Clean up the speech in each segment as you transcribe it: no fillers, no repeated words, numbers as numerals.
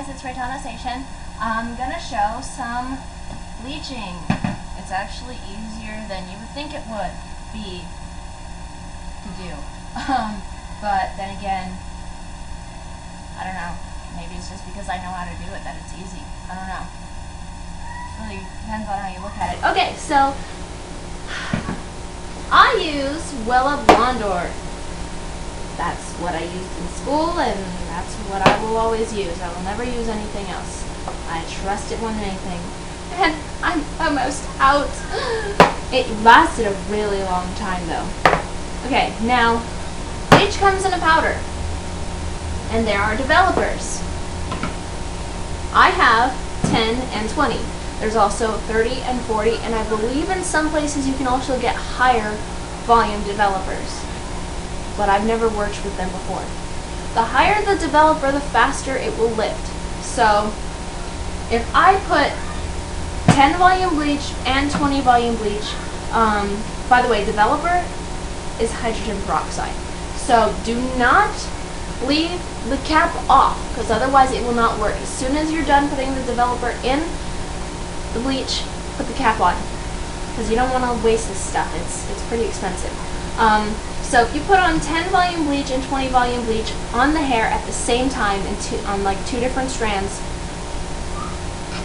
guys, it's Reitanna Seishin. I'm gonna show some bleaching. It's actually easier than you would think it would be to do. But then again, I don't know. Maybe it's just because I know how to do it that it's easy. I don't know. It really depends on how you look at it. Okay, so I use Wella Blonde Or. That's what I used in school, and that's what I will always use. I will never use anything else. I trust it more than anything. And I'm almost out. It lasted a really long time, though. Okay, now, bleach comes in a powder. And there are developers. I have 10 and 20. There's also 30 and 40, and I believe in some places you can also get higher volume developers. But I've never worked with them before. The higher the developer, the faster it will lift. So if I put 10 volume bleach and 20 volume bleach, by the way, developer is hydrogen peroxide. So do not leave the cap off, because otherwise it will not work. As soon as you're done putting the developer in the bleach, put the cap on, because you don't want to waste this stuff. It's pretty expensive. So if you put on 10 volume bleach and 20 volume bleach on the hair at the same time on like two different strands,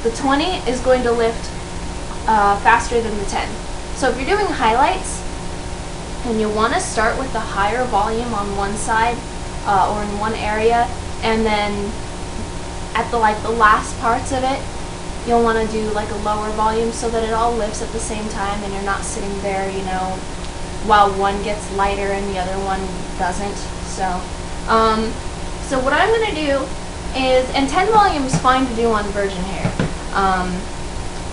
the 20 is going to lift faster than the 10. So if you're doing highlights and you want to start with the higher volume on one side or in one area, and then at the last parts of it, you'll want to do like a lower volume so that it all lifts at the same time and you're not sitting there, you know, while one gets lighter and the other one doesn't. So what I'm going to do is, and 10 volume is fine to do on virgin hair,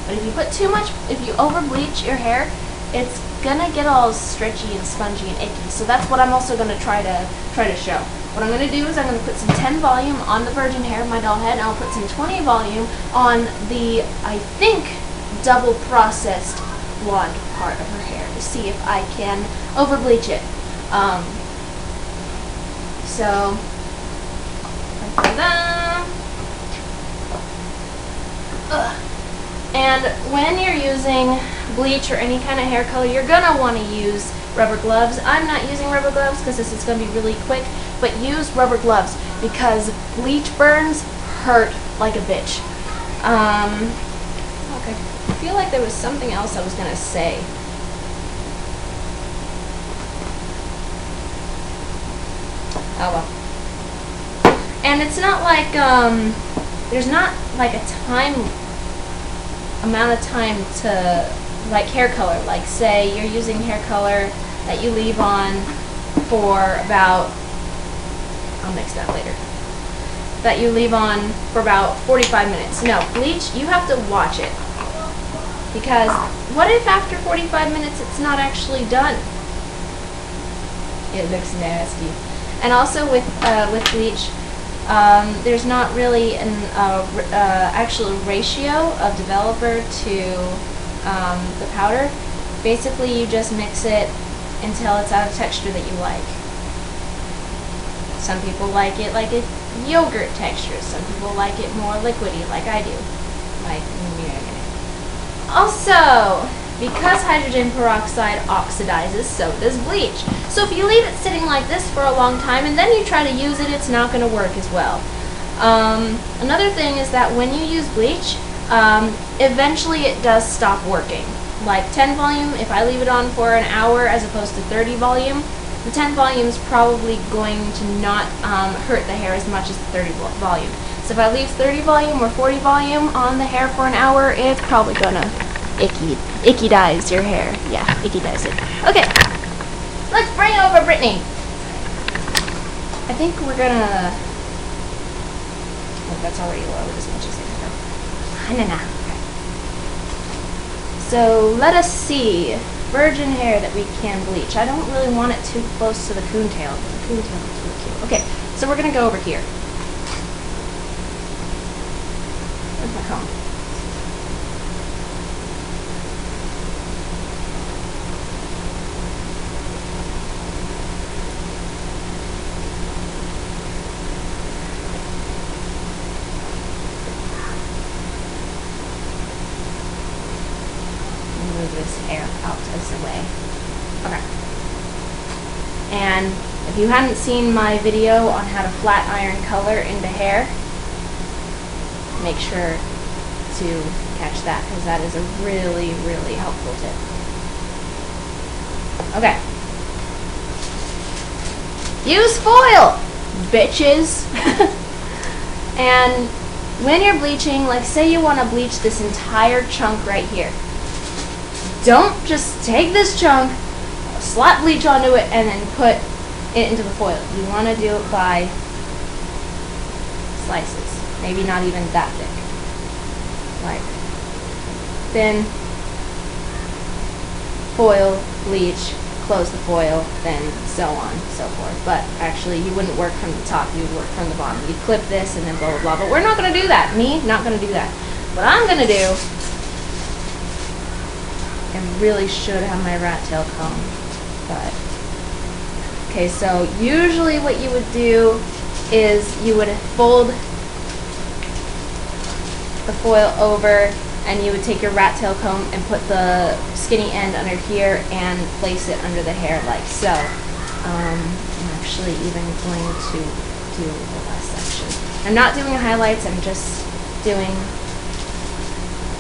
but if you put too much, if you over bleach your hair, it's gonna get all stretchy and spongy and icky. So that's what I'm also going to try to show. What I'm going to do is I'm going to put some 10 volume on the virgin hair of my doll head, and I'll put some 20 volume on the, I think, double processed blonde part of her hair to see if I can over bleach it. So like that. And when you're using bleach or any kind of hair color, you're gonna want to use rubber gloves. I'm not using rubber gloves because this is going to be really quick, but use rubber gloves because bleach burns hurt like a bitch. Okay. I feel like there was something else I was going to say. Oh well. And it's not like, there's not like a amount of time to, like hair color. Like say you're using hair color that you leave on for about, I'll mix that later, that you leave on for about 45 minutes. No, bleach, you have to watch it. Because what if after 45 minutes it's not actually done? It looks nasty. And also with bleach, there's not really an actual ratio of developer to the powder. Basically, you just mix it until it's out of texture that you like. Some people like it like a yogurt texture. Some people like it more liquidy, like I do. Also, because hydrogen peroxide oxidizes, so does bleach. So if you leave it sitting like this for a long time and then you try to use it, it's not going to work as well. Another thing is that when you use bleach, eventually it does stop working. Like 10 volume, if I leave it on for an hour as opposed to 30 volume, the 10 volume is probably going to not hurt the hair as much as the 30 volume. So if I leave 30 volume or 40 volume on the hair for an hour, it's probably gonna icky dyes your hair. Yeah, icky dyes it. Okay, let's bring over Brittany. I think we're gonna, oh, that's already lowered as much as I can. No. So let us see, virgin hair that we can bleach. I don't really want it too close to the coontail. The coontail looks really cute. Okay, so we're gonna go over here. Where's my comb? this hair out of the way. Okay. And if you hadn't seen my video on how to flat iron color into hair, make sure to catch that, because that is a really, really helpful tip. Okay. Use foil, bitches! And when you're bleaching, like say you want to bleach this entire chunk right here. Don't just take this chunk, slap bleach onto it, and then put it into the foil. You want to do it by slices. Maybe not even that thick. Like thin, foil, bleach, close the foil, then so on and so forth. But actually you wouldn't work from the top, you would work from the bottom. You'd clip this and then blah blah blah. But we're not going to do that. Me, not going to do that. What I'm going to do, I really should have my rat tail comb, but okay, so usually what you would do is you would fold the foil over, and you would take your rat tail comb and put the skinny end under here and place it under the hair like so. I'm actually even going to do the last section. I'm not doing highlights, I'm just doing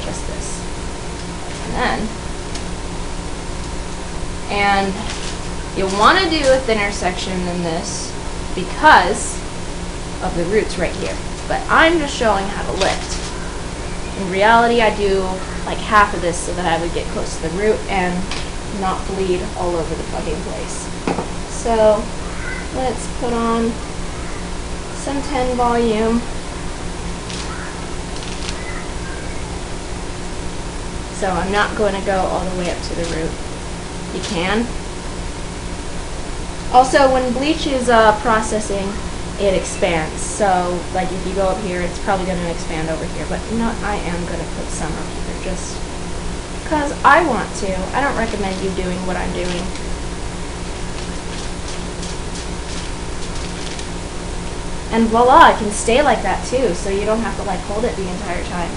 just this. And you want to do a thinner section than this because of the roots right here. But I'm just showing how to lift. In reality, I do like half of this so that I would get close to the root and not bleed all over the fucking place. So let's put on some 10 volume. So I'm not going to go all the way up to the root. You can. Also, when bleach is processing, it expands. So, like if you go up here, it's probably going to expand over here. But no, I am going to put some up here just because I want to. I don't recommend you doing what I'm doing. And voila, it can stay like that too, so you don't have to like hold it the entire time.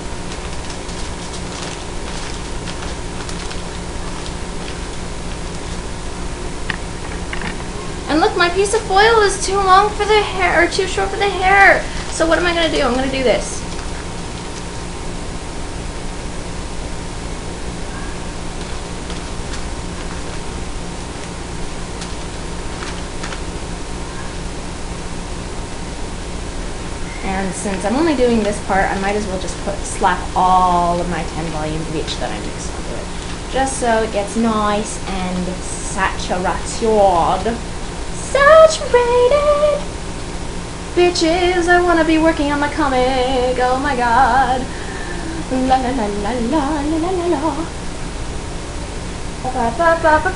And look, my piece of foil is too long for the hair, or too short for the hair. So what am I going to do? I'm going to do this. And since I'm only doing this part, I might as well just slap all of my 10 volume bleach that I mixed onto it. Just so it gets nice and saturated. Saturated! Bitches, I wanna be working on my comic. Oh my god. La la la la la la la la la.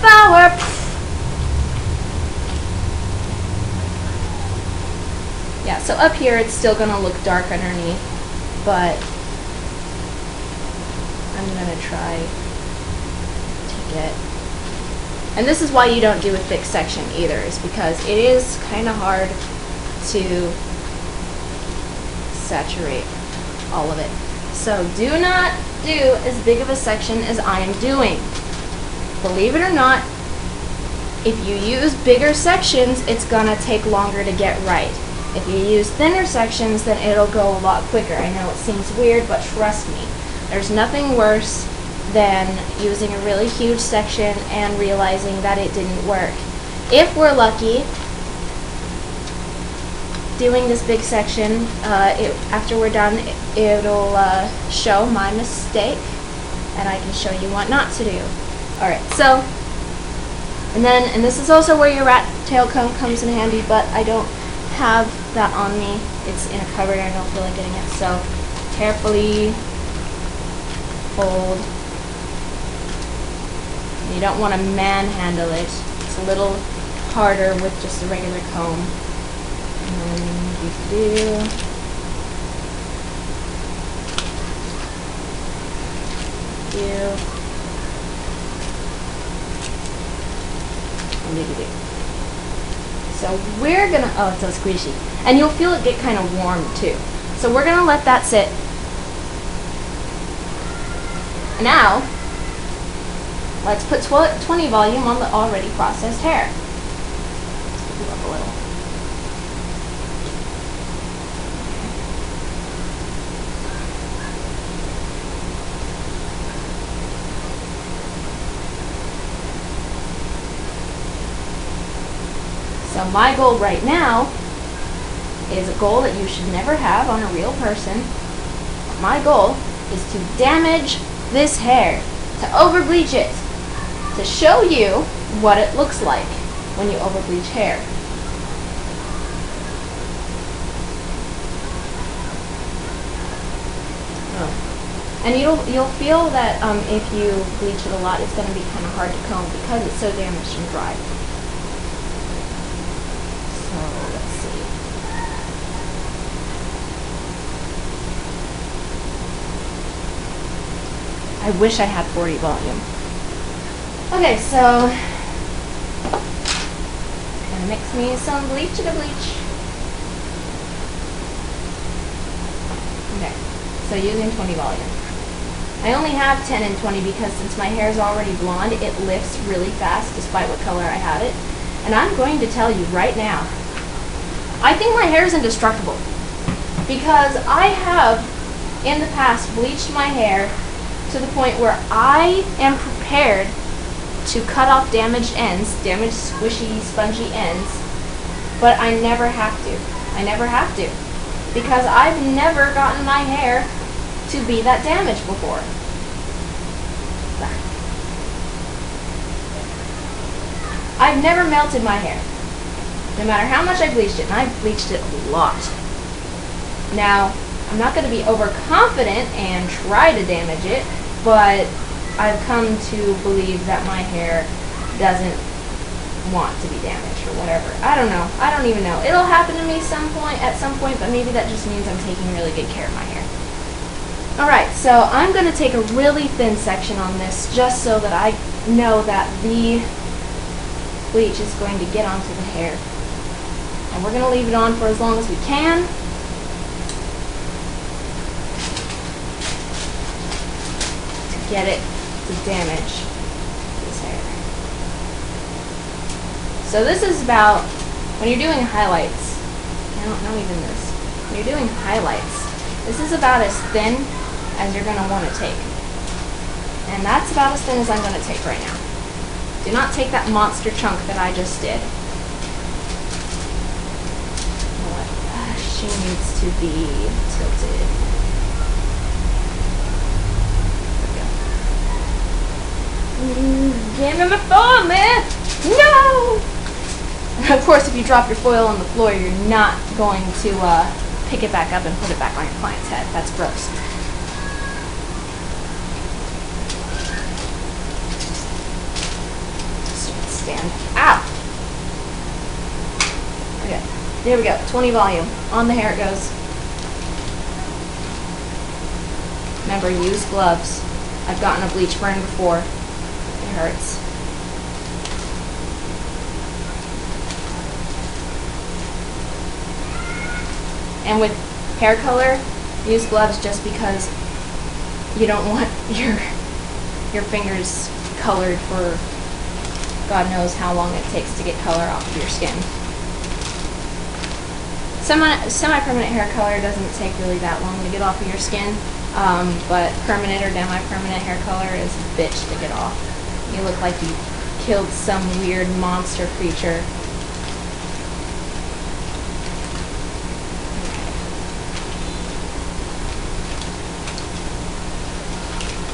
Power. Yeah, so up here it's still gonna look dark underneath, but I'm gonna try to get. And this is why you don't do a thick section either, is because it is kind of hard to saturate all of it. So do not do as big of a section as I am doing. Believe it or not, if you use bigger sections, it's gonna take longer to get right. If you use thinner sections, then it'll go a lot quicker. I know it seems weird, but trust me, there's nothing worse than using a really huge section and realizing that it didn't work. If we're lucky, doing this big section, after we're done, it'll show my mistake, and I can show you what not to do. Alright, so, and this is also where your rat tail comb comes in handy, but I don't have that on me. It's in a cupboard, I don't feel like getting it, so carefully fold. You don't want to manhandle it. It's a little harder with just a regular comb. And then you do. So we're gonna, oh, it's so squishy. And you'll feel it get kind of warm too. So we're gonna let that sit. Now, let's put 20 volume on the already processed hair. Let's move up a little. So my goal right now is a goal that you should never have on a real person. My goal is to damage this hair, to overbleach it, to show you what it looks like when you overbleach hair. And you'll feel that if you bleach it a lot, it's going to be kind of hard to comb because it's so damaged and dry. So let's see. I wish I had 40 volume. Okay, so gonna mix me some bleach to bleach. Okay, so using 20 volume. I only have 10 and 20 because since my hair is already blonde, it lifts really fast despite what color I have it. And I'm going to tell you right now, I think my hair is indestructible because I have in the past bleached my hair to the point where I am prepared to cut off damaged ends, damaged squishy, spongy ends, but I never have to. I never have to because I've never gotten my hair to be that damaged before. I've never melted my hair, no matter how much I bleached it, and I've bleached it a lot. Now, I'm not going to be overconfident and try to damage it, but I've come to believe that my hair doesn't want to be damaged or whatever. I don't know. I don't even know. It'll happen to me at some point, but maybe that just means I'm taking really good care of my hair. Alright, so I'm going to take a really thin section on this just so that I know that the bleach is going to get onto the hair. And we're going to leave it on for as long as we can. To get it to damage this hair. So this is about, when you're doing highlights, I don't know even this, when you're doing highlights, this is about as thin as you're going to want to take. And that's about as thin as I'm going to take right now. Do not take that monster chunk that I just did. She needs to be tilted. Give him a foil, man! No! Of course, if you drop your foil on the floor, you're not going to pick it back up and put it back on your client's head. That's gross. Stand out. Okay, there we go. 20 volume. On the hair it goes. Remember, use gloves. I've gotten a bleach burn before. It hurts. And with hair color, use gloves just because you don't want your fingers colored for God knows how long it takes to get color off of your skin. Semi-permanent hair color doesn't take really that long to get off of your skin, but permanent or demi-permanent hair color is a bitch to get off. You look like you killed some weird monster creature.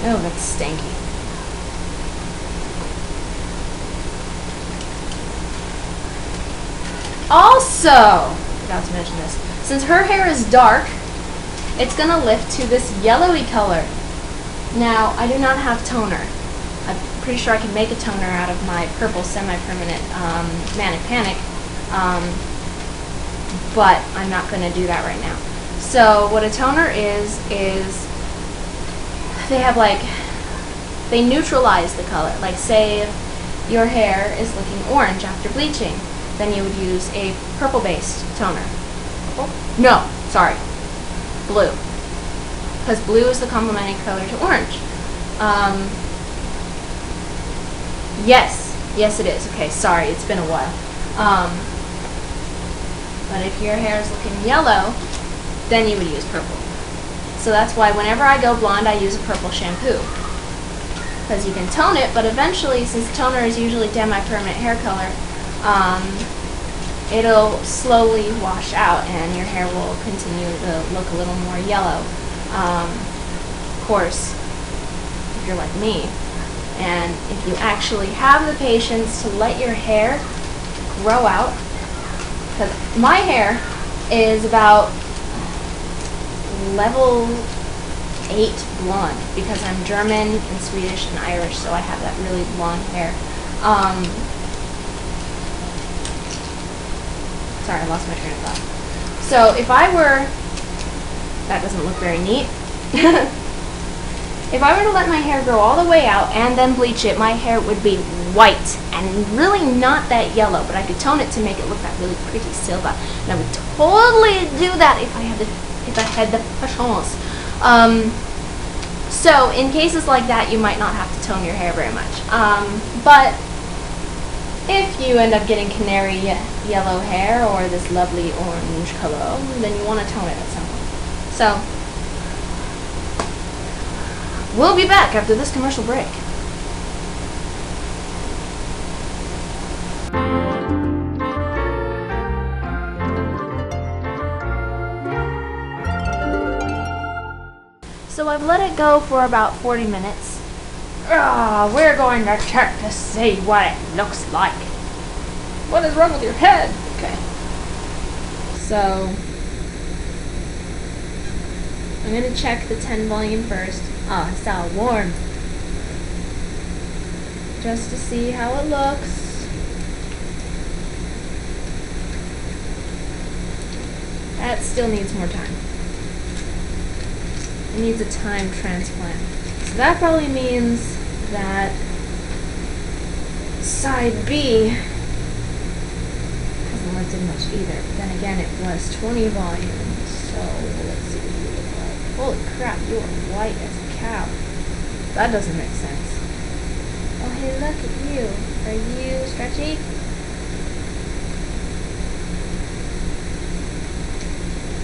Oh, that's stanky. Also, forgot to mention this, since her hair is dark, it's going to lift to this yellowy color. Now, I do not have toner. I'm pretty sure I can make a toner out of my purple semi-permanent Manic Panic, but I'm not going to do that right now. So what a toner is they neutralize the color. Like say if your hair is looking orange after bleaching, then you would use a purple-based toner. Purple? No, sorry, blue. Because blue is the complementing color to orange. Yes, yes it is. Okay, sorry, it's been a while. But if your hair is looking yellow, then you would use purple. So that's why whenever I go blonde, I use a purple shampoo. Because you can tone it, but eventually, since toner is usually semi-permanent hair color, it'll slowly wash out and your hair will continue to look a little more yellow. Of course, if you're like me, and if you actually have the patience to let your hair grow out, because my hair is about level 8 blonde because I'm German and Swedish and Irish, so I have that really blonde hair. Sorry, I lost my train of thought. So if I were, that doesn't look very neat. If I were to let my hair grow all the way out and then bleach it, my hair would be white and really not that yellow, but I could tone it to make it look that really pretty silver. And I would totally do that if I had the patience. So in cases like that, you might not have to tone your hair very much. But if you end up getting canary yellow hair or this lovely orange color, then you want to tone it at some point. So we'll be back after this commercial break. So I've let it go for about 40 minutes. We're going to check to see what it looks like. What is wrong with your head? Okay. So I'm going to check the 10 volume first. Oh, it's all warm. Just to see how it looks. That still needs more time. It needs a time transplant. So that probably means that side B hasn't lifted much either. But then again, it was 20 volumes. So let's see what you look like. Holy crap, you are white as a cow. That doesn't make sense. Oh, hey, look at you. Are you stretchy?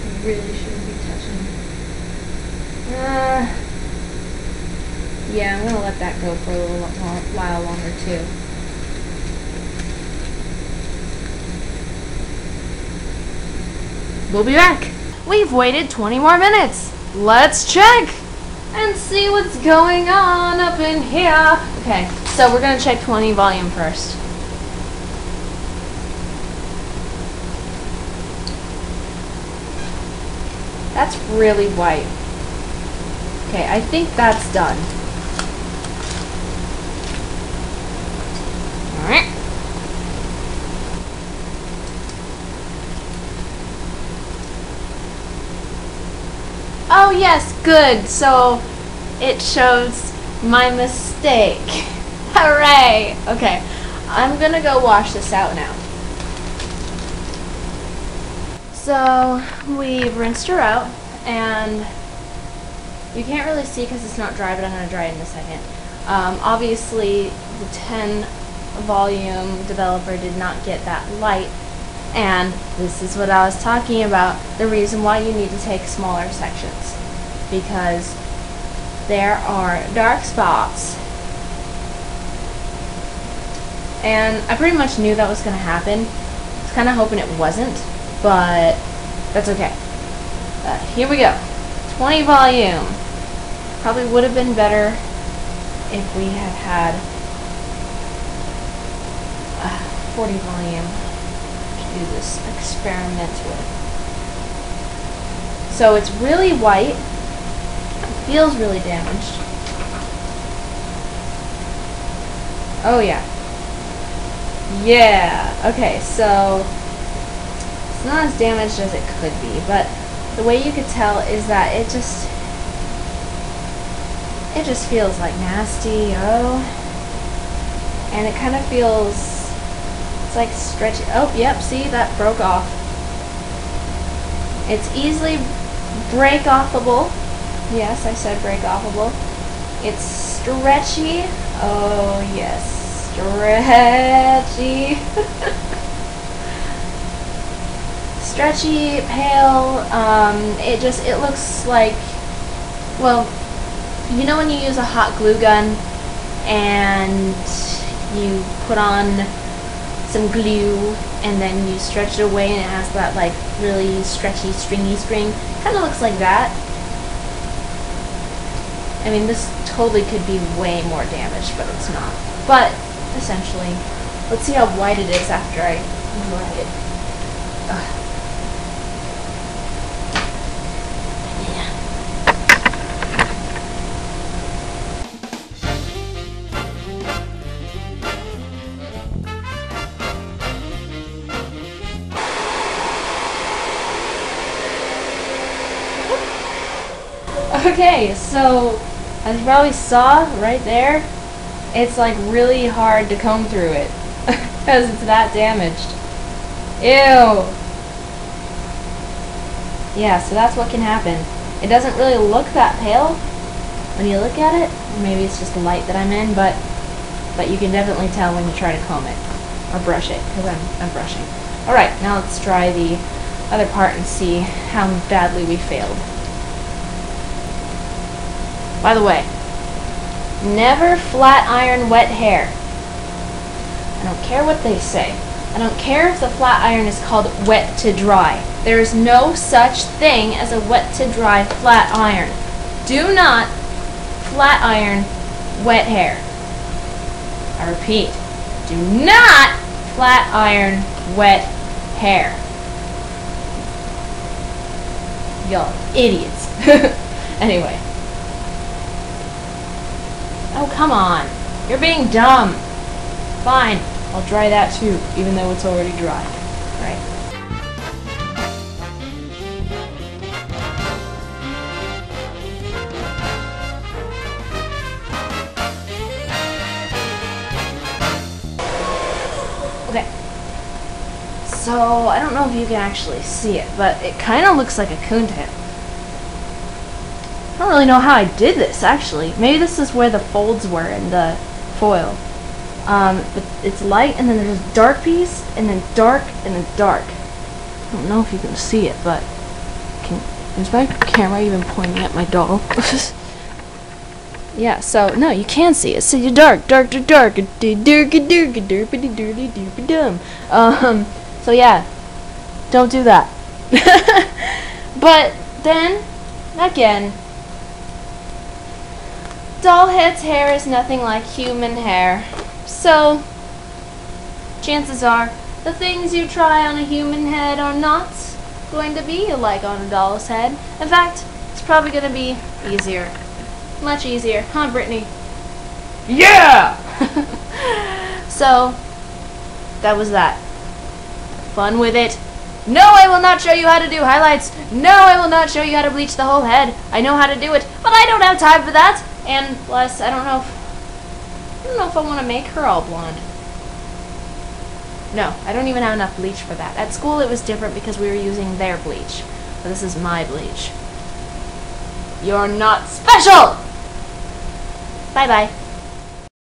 You really shouldn't be touching. Yeah, I'm gonna let that go for a little while longer too. We'll be back. We've waited 20 more minutes. Let's check and see what's going on up in here. Okay, so we're gonna check 20 volume first. That's really white. Okay, I think that's done. Alright. Oh yes, good. So it shows my mistake. Hooray! Okay, I'm gonna go wash this out now. So we've rinsed her out, and you can't really see because it's not dry, but I'm going to dry it in a second. Obviously, the 10 volume developer did not get that light, and this is what I was talking about, the reason why you need to take smaller sections, because there are dark spots, and I pretty much knew that was going to happen. I was kind of hoping it wasn't, but that's okay. Here we go. 20 volume. Probably would have been better if we had had 40 volume to do this experiment with. So it's really white. It feels really damaged. Oh yeah. Yeah. Okay, so it's not as damaged as it could be, but the way you could tell is that it just feels like nasty, and it kind of feels, it's like stretchy. Oh, yep, see, that broke off. It's easily break-offable. Yes, I said break-offable. It's stretchy. Oh, yes, stretchy. Stretchy, pale, it looks like, well, you know when you use a hot glue gun and you put on some glue and then you stretch it away and it has that like really stretchy, stringy string? Kind of looks like that. I mean, this totally could be way more damaged, but it's not. But, essentially, let's see how white it is after I dry it. Ugh. Okay, so as you probably saw right there, it's like really hard to comb through it because it's that damaged. Ew. Yeah, so that's what can happen. It doesn't really look that pale when you look at it. Maybe it's just the light that I'm in, but you can definitely tell when you try to comb it or brush it, because I'm brushing. All right, now let's try the other part and see how badly we failed. By the way, never flat iron wet hair. I don't care what they say. I don't care if the flat iron is called wet to dry. There is no such thing as a wet to dry flat iron. Do not flat iron wet hair. I repeat, do not flat iron wet hair. Y'all idiots. Anyway. Oh, come on. You're being dumb. Fine. I'll dry that too, even though it's already dry. Right. Okay. So, I don't know if you can actually see it, but it kind of looks like a coon tail. I don't really know how I did this, actually. Maybe this is where the folds were in the foil. But it's light, and then there's a dark piece, and then dark, and then dark. I don't know if you can see it, but is my camera even pointing at my doll? Yeah, so, no, you can see it. So you're dark, dark, dark, dark, dumb. So yeah, don't do that. But then, again, doll head's hair is nothing like human hair. So, chances are, the things you try on a human head are not going to be like on a doll's head. In fact, it's probably going to be easier. Much easier. Huh, Brittany? Yeah! So, that was that. Fun with it. No, I will not show you how to do highlights. No, I will not show you how to bleach the whole head. I know how to do it, but I don't have time for that. And plus, I don't know if I want to make her all blonde. No, I don't even have enough bleach for that. At school it was different because we were using their bleach. But this is my bleach. You're not special! Bye-bye.